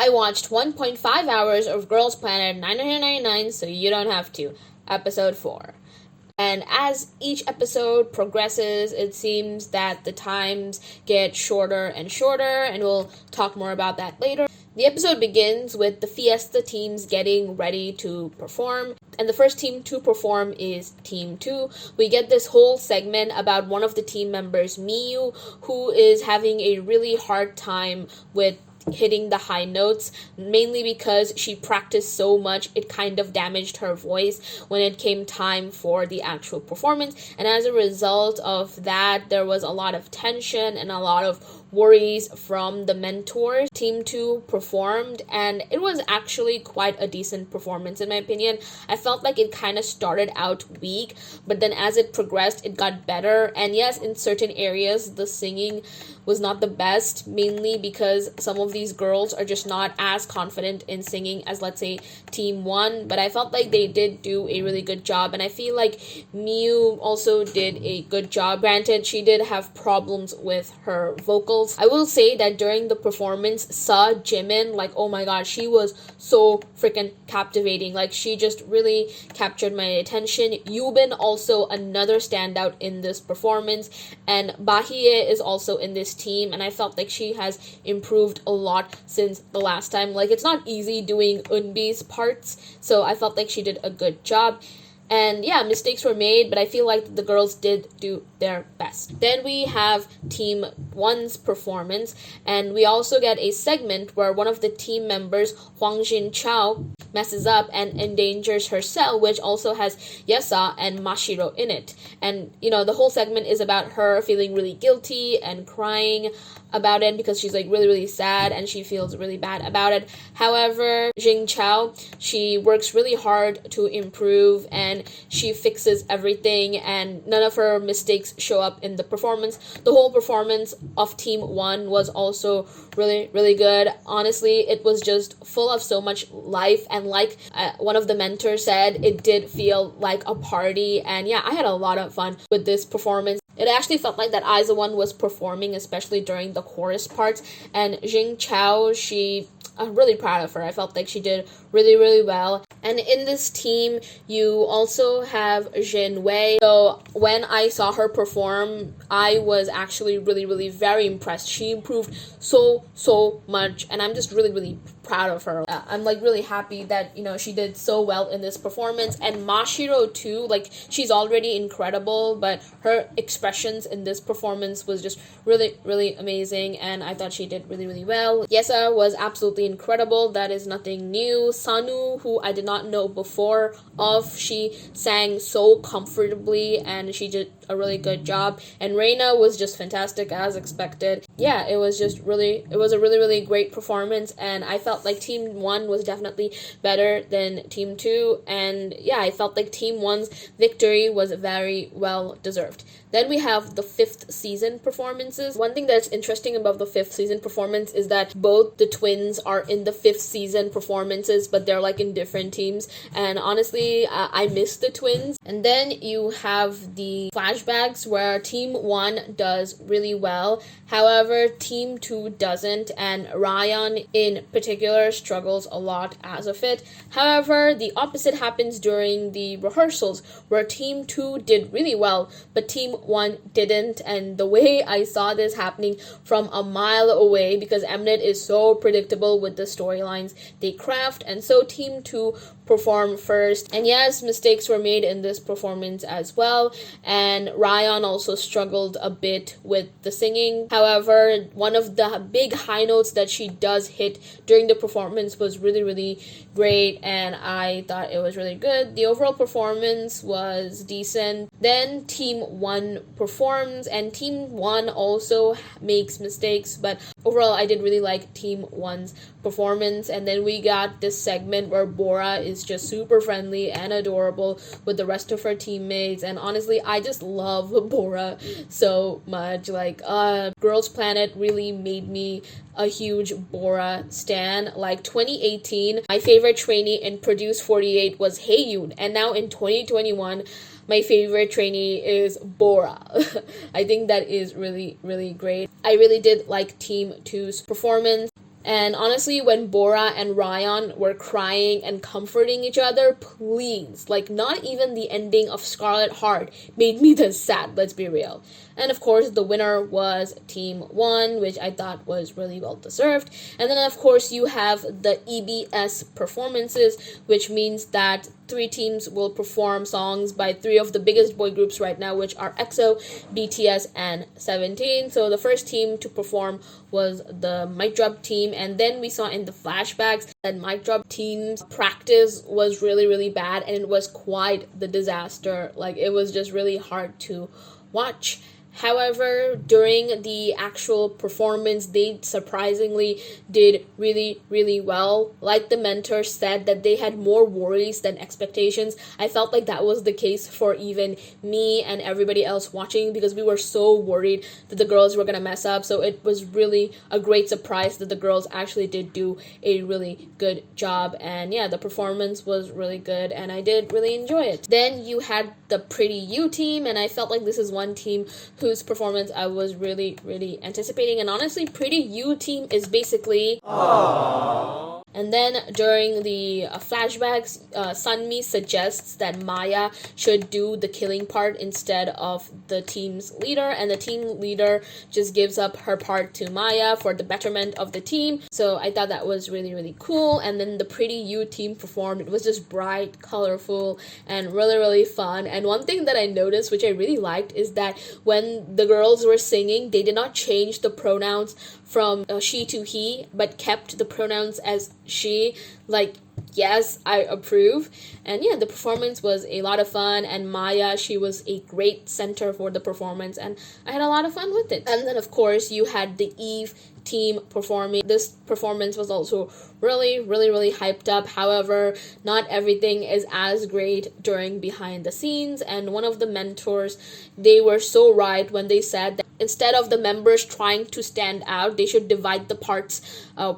I watched 1.5 hours of Girls Planet 999, so you don't have to. Episode 4. And as each episode progresses, it seems that the times get shorter and shorter, and we'll talk more about that later. The episode begins with the Fiesta teams getting ready to perform, and the first team to perform is Team 2. We get this whole segment about one of the team members, Miyu, who is having a really hard time with hitting the high notes, mainly because she practiced so much it kind of damaged her voice when it came time for the actual performance, and as a result of that there was a lot of tension and a lot of worries from the mentors. Team 2 performed, and it was actually quite a decent performance in my opinion. I felt like it kind of started out weak, but then as it progressed it got better, and yes, in certain areas the singing was not the best, mainly because some of these girls are just not as confident in singing as, let's say, Team 1, but I felt like they did do a really good job, and I feel like Miyu also did a good job. Granted, she did have problems with her vocals. I will say that during the performance, Sa Jimin, like, oh my god, she was so freaking captivating. Like, she just really captured my attention. Yubin also another standout in this performance, and Bahiyyih is also in this team, and I felt like she has improved a lot since the last time. Like, it's not easy doing Eunbi's parts, so I felt like she did a good job. And yeah, mistakes were made, but I feel like the girls did do their best. Then we have Team 1's performance, and we also get a segment where one of the team members, Hwang Jin Chao, messes up and endangers herself, which also has Yesa and Mashiro in it. And, you know, the whole segment is about her feeling really guilty and crying about it because she's like really sad and she feels really bad about it. However, Jing Chao, she works really hard to improve and she fixes everything, and none of her mistakes show up in the performance. The whole performance of Team 1 was also really good. Honestly, it was just full of so much life, and like one of the mentors said, it did feel like a party. And yeah, I had a lot of fun with this performance. It actually felt like that i-dle was performing, especially during the chorus parts, and Jing Chao, I'm really proud of her. I felt like she did really well. And in this team, you also have Jin Wei. So when I saw her perform, I was actually really very impressed. She improved so much, and I'm just really proud of her. I'm like really happy that, you know, she did so well in this performance. And Mashiro too, like, she's already incredible, but her expressions in this performance was just really amazing, and I thought she did really well. Yesa was absolutely incredible. That is nothing new. Sanu, who I did not know before of, she sang so comfortably and she did a really good job. And Reina was just fantastic as expected. Yeah, it was a really great performance, and I felt like Team 1 was definitely better than Team 2, and yeah, I felt like Team 1's victory was very well deserved. Then we have the 5th season performances. One thing that's interesting about the 5th season performance is that both the twins are in the 5th season performances, but they're like in different teams, and honestly, I miss the twins. And then you have the flashbacks where Team 1 does really well, however, Team 2 doesn't, and Rayeon in particular struggles a lot as of it. However, the opposite happens during the rehearsals, where Team 2 did really well, but Team 1 didn't, and the way I saw this happening from a mile away, because mnet is so predictable with the storylines they craft, and so Team 2 performed first. And yes, mistakes were made in this performance as well, and Rayeon also struggled a bit with the singing. However, one of the big high notes that she does hit during the performance was really great, and I thought it was really good. The overall performance was decent. Then Team 1 performs, and Team 1 also makes mistakes, but overall I did really like Team 1's performance. And then we got this segment where Bora is just super friendly and adorable with the rest of her teammates, and honestly, I just love Bora so much. Like, Girls Planet really made me a huge Bora stan. Like, 2018, my favorite trainee in Produce 48 was Haeyoon, and now in 2021, my favorite trainee is Bora. I think that is really great. I really did like Team 2's performance. And honestly, when Bora and Rayeon were crying and comforting each other, please, like, not even the ending of Scarlet Heart made me this sad, let's be real. And of course, the winner was Team 1, which I thought was really well deserved. And then, of course, you have the EBS performances, which means that 3 teams will perform songs by 3 of the biggest boy groups right now, which are EXO, BTS, and 17. So the first team to perform was the Mic Drop team, and then we saw in the flashbacks that Mic Drop team's practice was really, really bad, and it was quite the disaster. Like, it was just really hard to watch. However, during the actual performance, they surprisingly did really, really well. Like the mentor said, that they had more worries than expectations. I felt like that was the case for even me and everybody else watching, because we were so worried that the girls were going to mess up. So it was really a great surprise that the girls actually did do a really good job. And yeah, the performance was really good, and I did really enjoy it. Then you had the Pretty You team, and I felt like this is one team whose performance I was really, really anticipating. And honestly, Pretty You team is basically... Aww. And then during the flashbacks, Sunmi suggests that Maya should do the killing part instead of the team's leader, and the team leader just gives up her part to Maya for the betterment of the team. So I thought that was really, really cool. And then the Pretty You team performed. It was just bright, colorful, and really, really fun. And one thing that I noticed, which I really liked, is that when the girls were singing, they did not change the pronouns from she to he, but kept the pronouns as she. Like, yes, I approve. And yeah, the performance was a lot of fun, and Maya, she was a great center for the performance, and I had a lot of fun with it. And then of course you had the Eve team performing. This performance was also really, really, really hyped up. However, not everything is as great during behind the scenes, and one of the mentors, they were so right when they said that instead of the members trying to stand out, they should divide the parts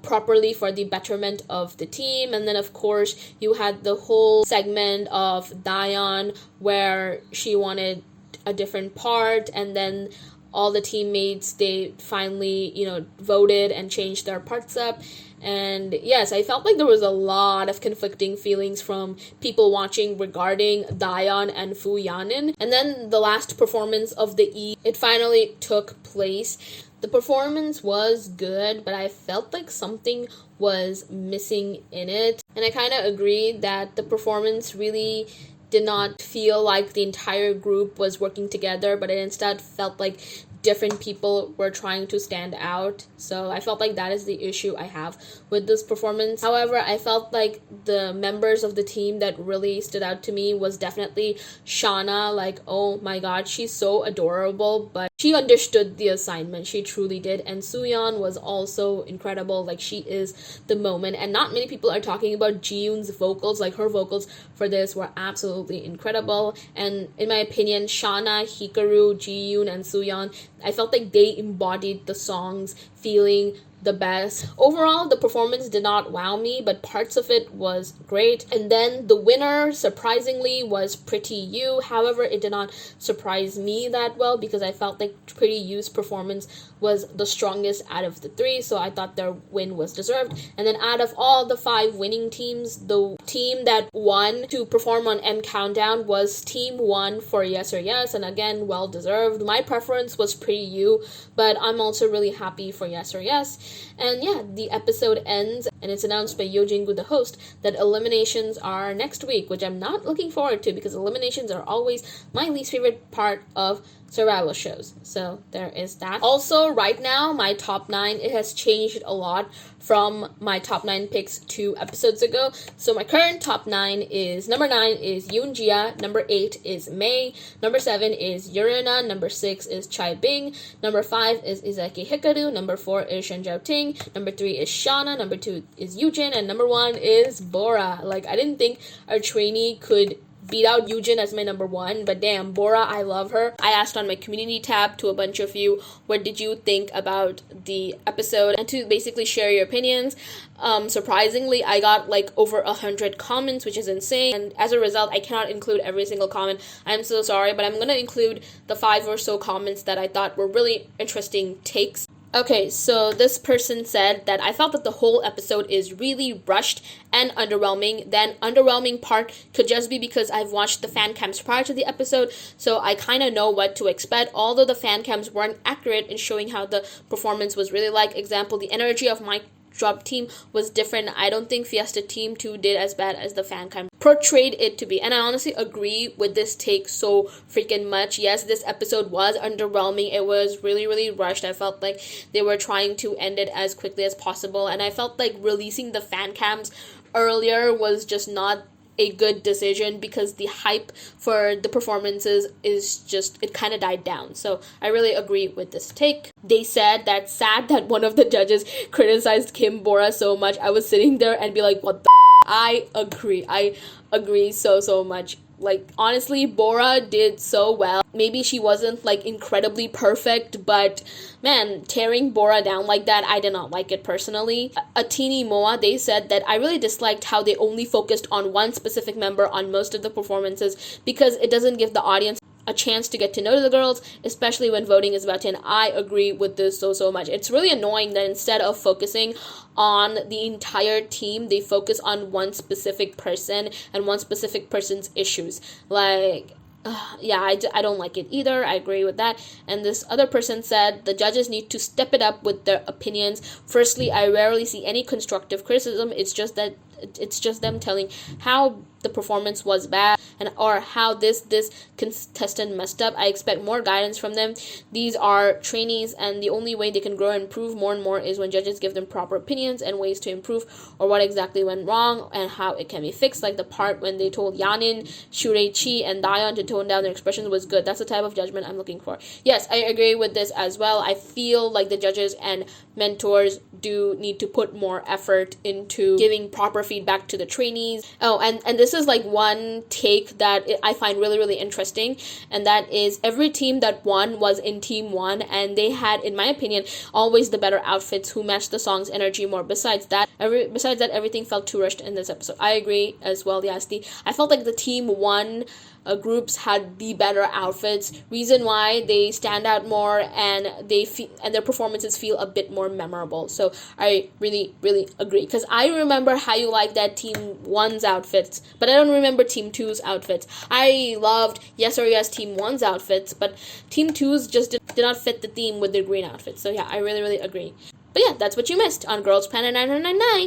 properly for the betterment of the team. And then of course you had the whole segment of Dion where she wanted a different part, and then all the teammates, they finally, voted and changed their parts up. And yes, I felt like there was a lot of conflicting feelings from people watching regarding Dion and Fu Yanin. And then the last performance of the E, it finally took place. The performance was good, but I felt like something was missing in it. And I kind of agree that the performance really did not feel like the entire group was working together, but it instead felt like different people were trying to stand out. So I felt like that is the issue I have with this performance. However, I felt like the members of the team that really stood out to me was definitely Shauna. Like, oh my god, she's so adorable, but she understood the assignment. She truly did. And Suyeon was also incredible. Like, she is the moment. And not many people are talking about Ji-yoon's vocals. Like, her vocals for this were absolutely incredible. And in my opinion, Shauna, Hikaru, Ji-yoon, and Suyeon, I felt like they embodied the song's feeling the best. Overall, the performance did not wow me, but parts of it was great. And then the winner, surprisingly, was Pretty You. However, it did not surprise me that well, because I felt like Pretty You's performance was the strongest out of the 3, so I thought their win was deserved. And then out of all the 5 winning teams, the team that won to perform on M Countdown was Team 1 for Yes or Yes, and again, well deserved. My preference was Pretty You, but I'm also really happy for Yes or Yes. And yeah, the episode ends, and it's announced by Yo Jin-gu, the host, that eliminations are next week, which I'm not looking forward to, because eliminations are always my least favorite part of survival shows. So there is that. Also, right now, my top 9, it has changed a lot from my top 9 picks 2 episodes ago. So my current top 9 is, number 9 is Yoonjia, number 8 is Mei, number 7 is Yurina, number 6 is Chai Bing, number 5 is Izaki Hikaru, number 4 is Shen Zhaoting, number 3 is Shauna, number 2 is Yujin, and number 1 is Bora. Like, I didn't think our trainee could beat out Yujin as my number 1, but damn, Bora, I love her. I asked on my community tab to a bunch of you, what did you think about the episode, and to basically share your opinions. Surprisingly, I got like over 100 comments, which is insane, and as a result, I cannot include every single comment. I'm so sorry, but I'm gonna include the 5 or so comments that I thought were really interesting takes. Okay, so this person said that I felt that the whole episode is really rushed and underwhelming. Then underwhelming part could just be because I've watched the fan cams prior to the episode, so I kind of know what to expect. Although the fan cams weren't accurate in showing how the performance was really like. Example, the energy of my drop team was different. I don't think Fiesta Team 2 did as bad as the fan cam portrayed it to be. And I honestly agree with this take so freaking much. Yes, this episode was underwhelming. It was really, really rushed. I felt like they were trying to end it as quickly as possible. And I felt like releasing the fan cams earlier was just not a good decision because the hype for the performances is just, it kind of died down. So I really agree with this take. They said that sad that one of the judges criticized Kim Bora so much. I was sitting there and be like, what the I agree so much. Like, honestly, Bora did so well. Maybe she wasn't, like, incredibly perfect, but, man, tearing Bora down like that, I did not like it personally. Atini Moa, they said that I really disliked how they only focused on one specific member on most of the performances because it doesn't give the audience a chance to get to know the girls, especially when voting is about to end. I agree with this so much. It's really annoying that instead of focusing on the entire team, they focus on one specific person and one specific person's issues. Like, yeah, I don't like it either. I agree with that. And this other person said the judges need to step it up with their opinions. Firstly, I rarely see any constructive criticism. It's just them telling how the performance was bad and or how this contestant messed up. I expect more guidance from them. These are trainees, and the only way they can grow and improve more and more is when judges give them proper opinions and ways to improve, or what exactly went wrong and how it can be fixed. Like the part when they told Yanin, Shurei-chi, and Dayon to tone down their expressions was good. That's the type of judgment I'm looking for. Yes, I agree with this as well. I feel like the judges and mentors do need to put more effort into giving proper feedback to the trainees. Oh, and this is like one take that I find really, really interesting, and that is every team that won was in team 1, and they had, in my opinion, always the better outfits who matched the song's energy more. Besides that, everything felt too rushed in this episode. I agree as well, Yasti. I felt like the team 1 groups had the better outfits. Reason why they stand out more, and their performances feel a bit more memorable. So I really, really agree, because I remember how you like that team 1's outfits, but I don't remember team 2's outfits. I loved Yes or Yes team 1's outfits, but team 2's just did not fit the theme with their green outfits. So yeah, I really, really agree. But yeah, that's what you missed on Girls Planet 999.